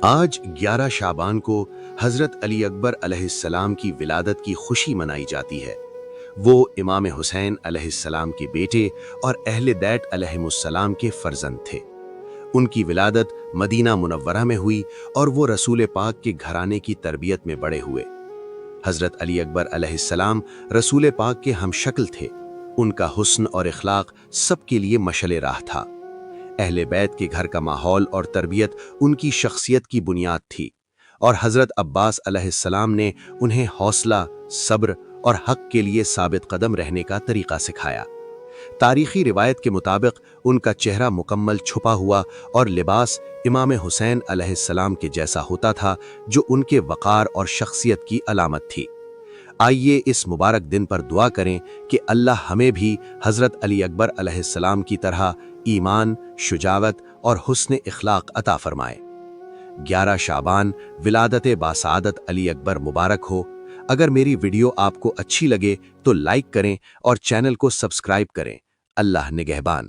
آج 11 शाबान को हज़रत अली अकबर अलैहिस्सलाम की विलादत की खुशी मनाई जाती है। वो इमाम हुसैन अलैहिस्सलाम के बेटे और अहले बैत अलैहिमुस्सलाम के फर्जंद थे। उनकी विलादत मदीना मुनव्वरा में हुई और वो रसूल पाक के घराने की तरबियत में बड़े हुए। हज़रत अली अकबर अलैहिस्सलाम रसूल पाक के हमशक्ल थे। उनका हुस्न और इखलाक सबके लिए मशले राह था। अहले बैत के घर का माहौल और तरबियत उनकी शख्सियत की बुनियाद थी और हज़रत अब्बास अलैहिस्सलाम ने उन्हें हौसला, सब्र और हक के लिए साबित कदम रहने का तरीक़ा सिखाया। तारीखी रिवायत के मुताबिक उनका चेहरा मुकम्मल छुपा हुआ और लिबास इमाम हुसैन अलैहिस्सलाम के जैसा होता था, जो उनके वक़ार और शख्सियत की अलामत थी। आइए इस मुबारक दिन पर दुआ करें कि अल्लाह हमें भी हज़रत अली अकबर अलैहिस्सलाम की तरह ईमान, शुजावत और हुस्न इखलाक अता फरमाए। 11 शाबान विलादत बासादत अली अकबर मुबारक हो। अगर मेरी वीडियो आपको अच्छी लगे तो लाइक करें और चैनल को सब्सक्राइब करें। अल्लाह निगहबान।